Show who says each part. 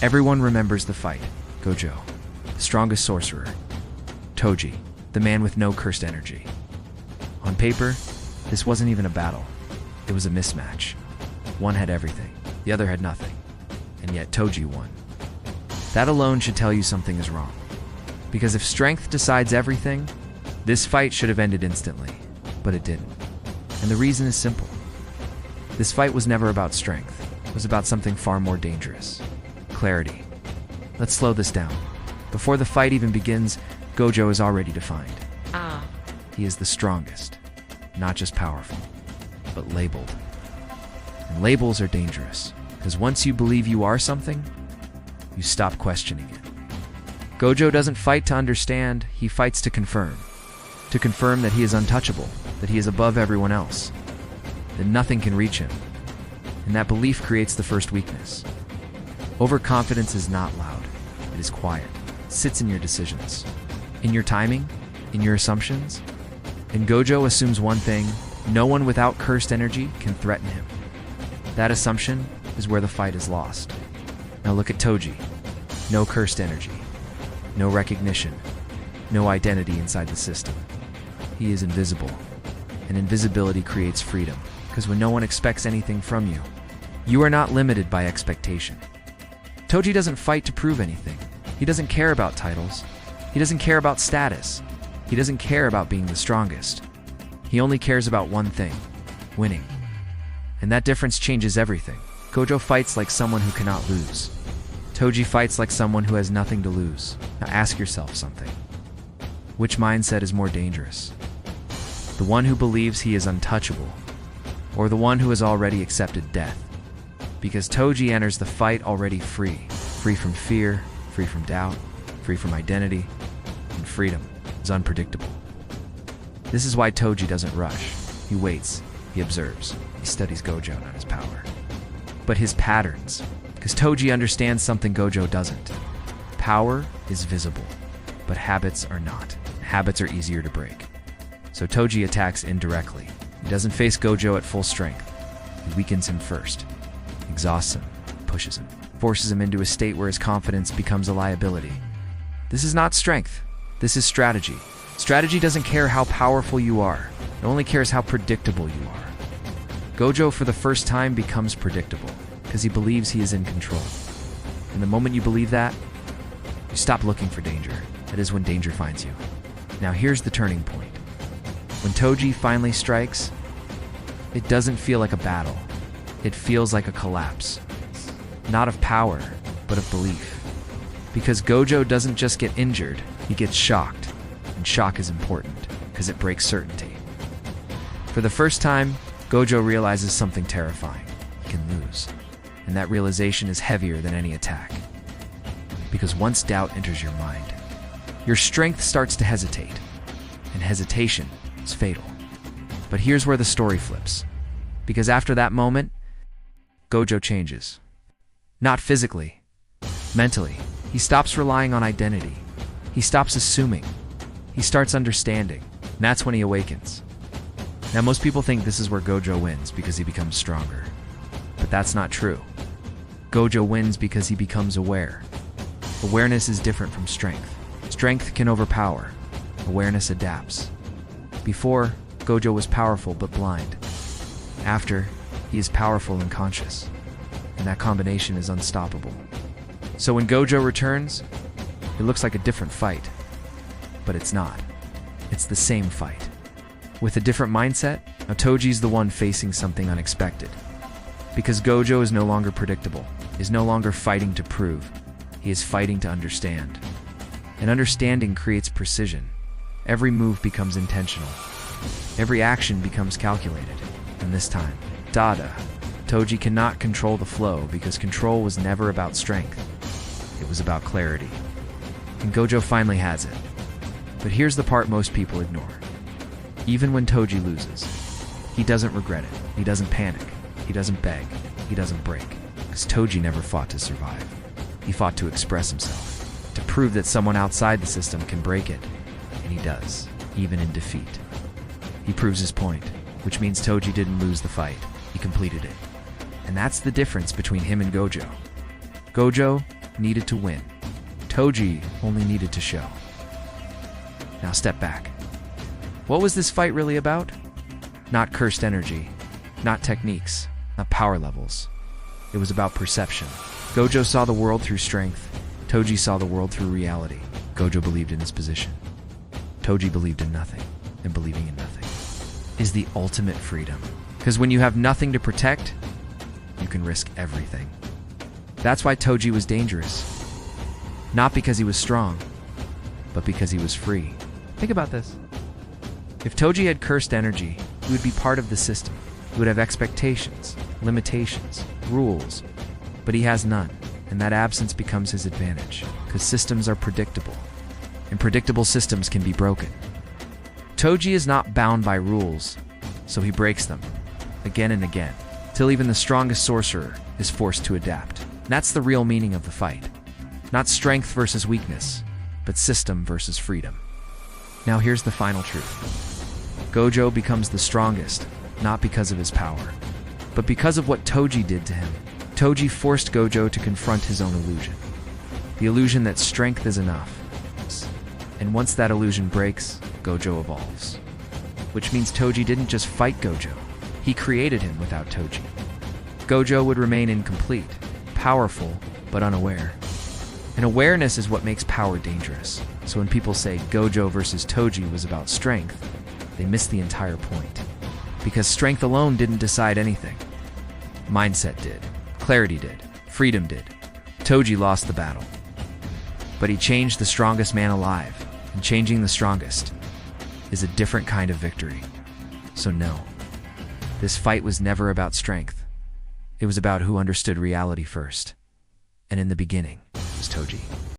Speaker 1: Everyone remembers the fight. Gojo, the strongest sorcerer. Toji, the man with no cursed energy. On paper, this wasn't even a battle. It was a mismatch. One had everything, the other had nothing. And yet Toji won. That alone should tell you something is wrong. Because if strength decides everything, this fight should have ended instantly. But it didn't. And the reason is simple. This fight was never about strength. It was about something far more dangerous. Clarity. Let's slow this down. Before the fight even begins, Gojo is already defined. He is the strongest. Not just powerful, but labeled. And labels are dangerous, because once you believe you are something, you stop questioning it. Gojo doesn't fight to understand, he fights to confirm. To confirm that he is untouchable, that he is above everyone else, that nothing can reach him. And that belief creates the first weakness. Overconfidence is not loud, it is quiet. It sits in your decisions, in your timing, in your assumptions. And Gojo assumes one thing: no one without cursed energy can threaten him. That assumption is where the fight is lost. Now look at Toji. No cursed energy, no recognition, no identity inside the system. He is invisible, and invisibility creates freedom, because when no one expects anything from you, you are not limited by expectation. Toji doesn't fight to prove anything. He doesn't care about titles. He doesn't care about status. He doesn't care about being the strongest. He only cares about one thing: winning. And that difference changes everything. Gojo fights like someone who cannot lose. Toji fights like someone who has nothing to lose. Now ask yourself something. Which mindset is more dangerous? The one who believes he is untouchable, or the one who has already accepted death? Because Toji enters the fight already free. Free from fear, free from doubt, free from identity, and freedom is unpredictable. This is why Toji doesn't rush. He waits, he observes, he studies Gojo, not his power, but his patterns. Because Toji understands something Gojo doesn't. Power is visible, but habits are not. Habits are easier to break. So Toji attacks indirectly. He doesn't face Gojo at full strength. He weakens him first, exhausts him, pushes him, forces him into a state where his confidence becomes a liability. This is not strength. This is strategy. Strategy doesn't care how powerful you are. It only cares how predictable you are. Gojo, for the first time, becomes predictable because he believes he is in control. And the moment you believe that, you stop looking for danger. That is when danger finds you. Now here's the turning point. When Toji finally strikes, it doesn't feel like a battle. It feels like a collapse. Not of power, but of belief. Because Gojo doesn't just get injured, he gets shocked. And shock is important, because it breaks certainty. For the first time, Gojo realizes something terrifying. He can lose. And that realization is heavier than any attack. Because once doubt enters your mind, your strength starts to hesitate. And hesitation is fatal. But here's where the story flips. Because after that moment, Gojo changes. Not physically, mentally. He stops relying on identity. He stops assuming. He starts understanding. And that's when he awakens. Now most people think this is where Gojo wins because he becomes stronger. But that's not true. Gojo wins because he becomes aware. Awareness is different from strength. Strength can overpower. Awareness adapts. Before, Gojo was powerful but blind. After, he is powerful and conscious. And that combination is unstoppable. So when Gojo returns, it looks like a different fight. But it's not. It's the same fight. With a different mindset, now Toji's the one facing something unexpected. Because Gojo is no longer predictable, is no longer fighting to prove. He is fighting to understand. And understanding creates precision. Every move becomes intentional. Every action becomes calculated. And this time, Dada. Toji cannot control the flow because control was never about strength. It was about clarity. And Gojo finally has it. But here's the part most people ignore. Even when Toji loses, he doesn't regret it. He doesn't panic. He doesn't beg. He doesn't break. Because Toji never fought to survive. He fought to express himself. To prove that someone outside the system can break it. And he does, even in defeat. He proves his point, which means Toji didn't lose the fight. He completed it. And that's the difference between him and Gojo. Gojo needed to win. Toji only needed to show. Now step back. What was this fight really about? Not cursed energy, not techniques, not power levels. It was about perception. Gojo saw the world through strength. Toji saw the world through reality. Gojo believed in his position. Toji believed in nothing, and believing in nothing is the ultimate freedom. Because when you have nothing to protect, you can risk everything. That's why Toji was dangerous. Not because he was strong, but because he was free. Think about this. If Toji had cursed energy, he would be part of the system. He would have expectations, limitations, rules, but he has none, and that absence becomes his advantage, because systems are predictable, and predictable systems can be broken. Toji is not bound by rules, so he breaks them, again and again, till even the strongest sorcerer is forced to adapt. And that's the real meaning of the fight. Not strength versus weakness, but system versus freedom. Now here's the final truth. Gojo becomes the strongest, not because of his power, but because of what Toji did to him. Toji forced Gojo to confront his own illusion. The illusion that strength is enough. And once that illusion breaks, Gojo evolves. Which means Toji didn't just fight Gojo, he created him without Toji. Gojo would remain incomplete, powerful, but unaware. And awareness is what makes power dangerous. So when people say Gojo versus Toji was about strength, they miss the entire point. Because strength alone didn't decide anything. Mindset did, clarity did, freedom did. Toji lost the battle. But he changed the strongest man alive, and changing the strongest is a different kind of victory. So no, this fight was never about strength. It was about who understood reality first. And in the beginning was Toji.